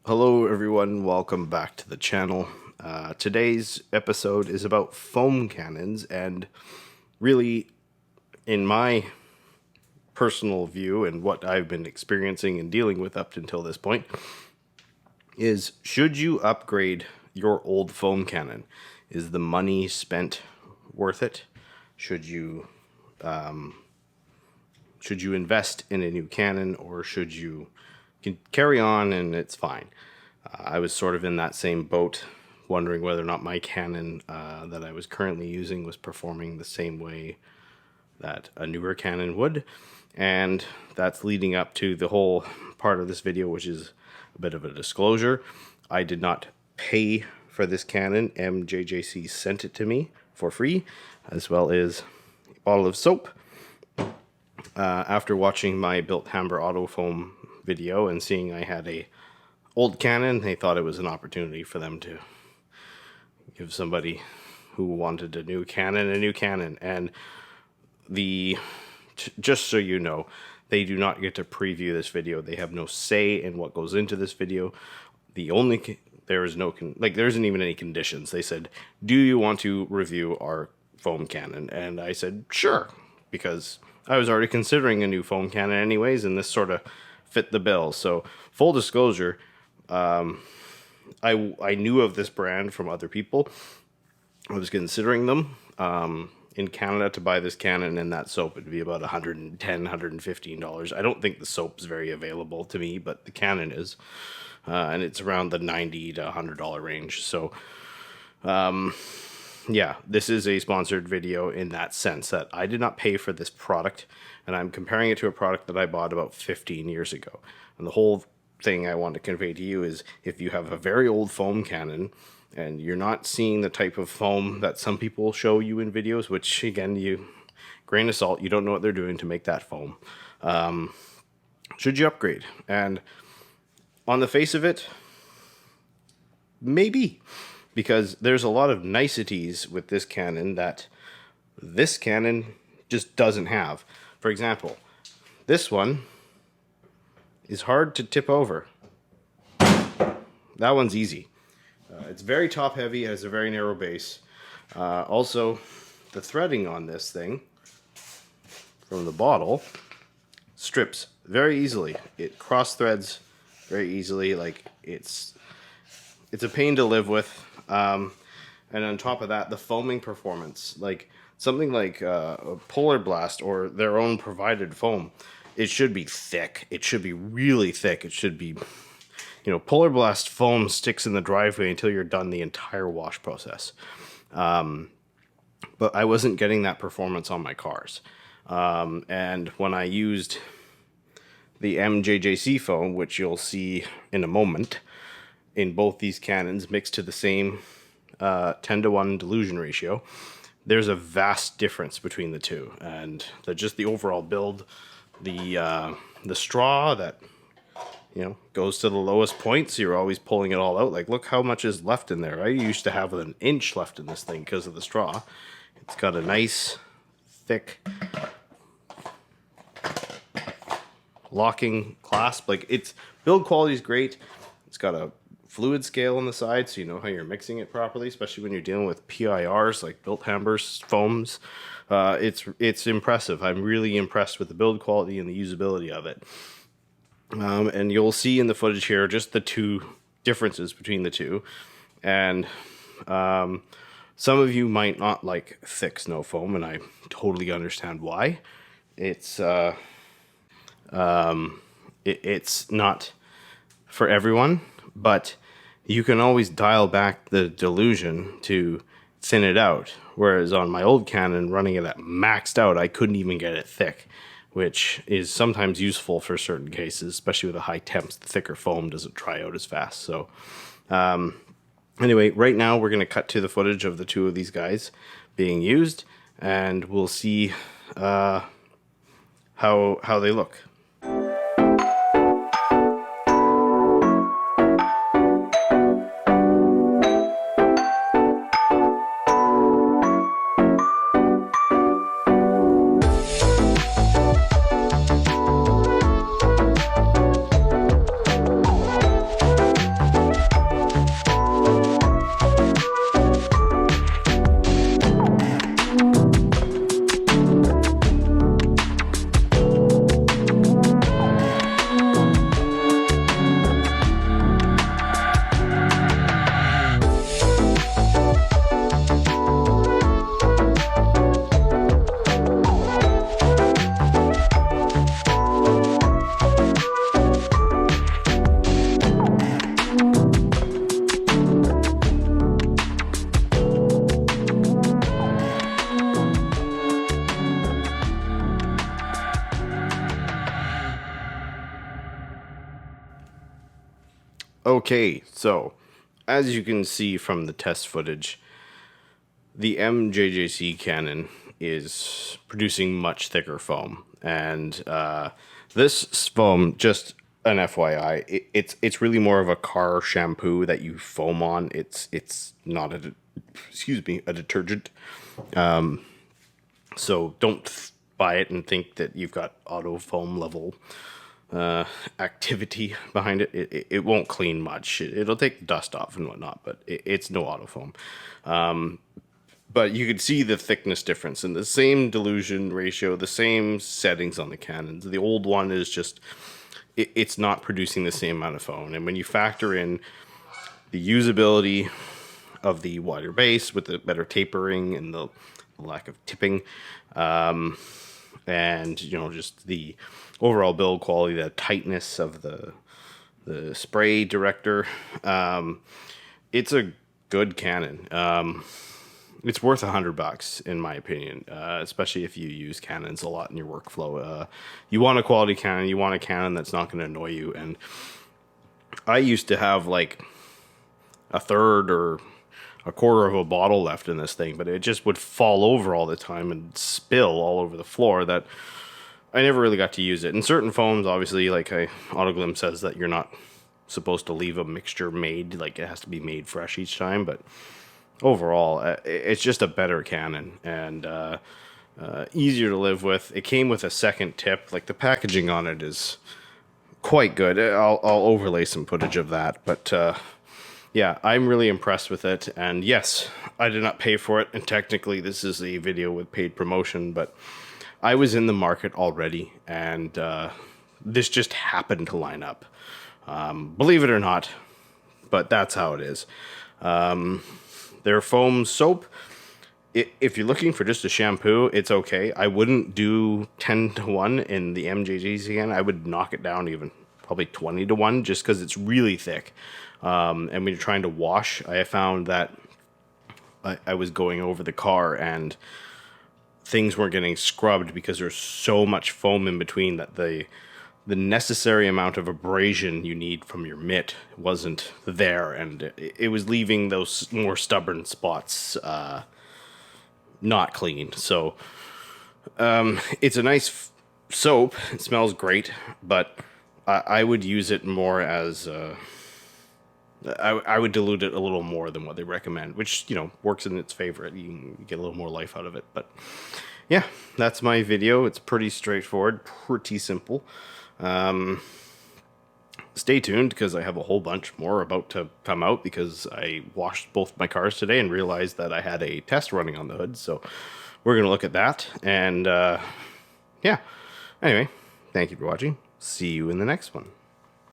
Hello everyone, welcome back to the channel. Today's episode is about foam cannons, and really, in my personal view and what I've been experiencing and dealing with up until this point, is should you upgrade your old foam cannon? Is the money spent worth it? Should you invest in a new cannon, or should you carry on and it's fine? I was sort of in that same boat, wondering whether or not my cannon that I was currently using was performing the same way that a newer cannon would. And that's leading up to the whole part of this video, which is a bit of a disclosure. I did not pay for this cannon. MJJC sent it to me for free, as well as a bottle of soap. After watching my Built Hamber Auto Foam video and seeing I had a old cannon, they thought it was an opportunity for them to give somebody who wanted a new cannon. And just so you know, they do not get to preview this video. They have no say in what goes into this video. There isn't even any conditions. They said, do you want to review our foam cannon? And I said, sure, because I was already considering a new foam cannon anyways, and this sort of fit the bill. So full disclosure, I knew of this brand from other people. I was considering them in Canada to buy this cannon and that soap. It'd be about $110, $115. I don't think the soap's very available to me, but the cannon is, and it's around the $90 to $100 range. So yeah, this is a sponsored video in that sense that I did not pay for this product, and I'm comparing it to a product that I bought about 15 years ago. And the whole thing I want to convey to you is, if you have a very old foam cannon and you're not seeing the type of foam that some people show you in videos, which again, grain of salt, you don't know what they're doing to make that foam, should you upgrade? And on the face of it, maybe, because there's a lot of niceties with this cannon that this cannon just doesn't have. For example, this one is hard to tip over. That one's easy. It's very top heavy, has a very narrow base. Also, the threading on this thing from the bottle strips very easily. It cross threads very easily. Like, it's a pain to live with. And on top of that, the foaming performance, like something like a Polar Blast or their own provided foam, it should be thick. It should be really thick. It should be, Polar Blast foam sticks in the driveway until you're done the entire wash process. But I wasn't getting that performance on my cars. And when I used the MJJC foam, which you'll see in a moment, in both these cannons mixed to the same 10-to-1 dilution ratio, there's a vast difference between the two. And just the overall build, the straw that goes to the lowest point, so you're always pulling it all out. Like, look how much is left in there. I used to have an inch left in this thing because of the straw. It's got a nice thick locking clasp. Like, its build quality is great. It's got a fluid scale on the side, so you know how you're mixing it properly, especially when you're dealing with PIRs, like Built Hamber foams. It's impressive. I'm really impressed with the build quality and the usability of it. And you'll see in the footage here just the two differences between the two. And some of you might not like thick snow foam, and I totally understand why. It's not for everyone, but you can always dial back the dilution to thin it out. Whereas on my old cannon, running it at maxed out, I couldn't even get it thick, which is sometimes useful for certain cases, especially with the high temps. The thicker foam doesn't dry out as fast. So anyway, right now we're going to cut to the footage of the two of these guys being used, and we'll see how they look. Okay, so as you can see from the test footage, the MJJC cannon is producing much thicker foam, and this foam, just an FYI, it's really more of a car shampoo that you foam on. It's not a detergent. So don't buy it and think that you've got auto foam level activity behind it. It won't clean much. It'll take the dust off and whatnot, but it's no auto foam. But you can see the thickness difference in the same dilution ratio, the same settings on the cannons. The old one is just, it's not producing the same amount of foam. And when you factor in the usability of the wider base with the better tapering and the lack of tipping, and just the overall build quality, the tightness of the spray director, it's a good cannon. It's worth $100 in my opinion, especially if you use cannons a lot in your workflow. You want a quality cannon, you want a cannon that's not going to annoy you. And I used to have like a third or a quarter of a bottle left in this thing, but it just would fall over all the time and spill all over the floor that I never really got to use it. In certain foams, obviously, like Autoglim says that you're not supposed to leave a mixture made, like it has to be made fresh each time, but overall, it's just a better cannon and easier to live with. It came with a second tip. Like the packaging on it is quite good. I'll overlay some footage of that, but yeah, I'm really impressed with it. And yes, I did not pay for it, and technically this is a video with paid promotion, but I was in the market already, and this just happened to line up. Believe it or not, but that's how it is. Their foam soap, if you're looking for just a shampoo, it's okay. I wouldn't do 10-to-1 in the MJJC again. I would knock it down even probably 20-to-1 just because it's really thick. And when you're trying to wash, I found that I was going over the car and things weren't getting scrubbed because there's so much foam in between that the necessary amount of abrasion you need from your mitt wasn't there, and it was leaving those more stubborn spots not clean. So it's a nice soap. It smells great, but I would use it more as I would dilute it a little more than what they recommend, which works in its favor. You can get a little more life out of it. But yeah, that's my video. It's pretty straightforward, pretty simple. Stay tuned because I have a whole bunch more about to come out, because I washed both my cars today and realized that I had a test running on the hood. So we're going to look at that. And yeah, anyway, thank you for watching. See you in the next one.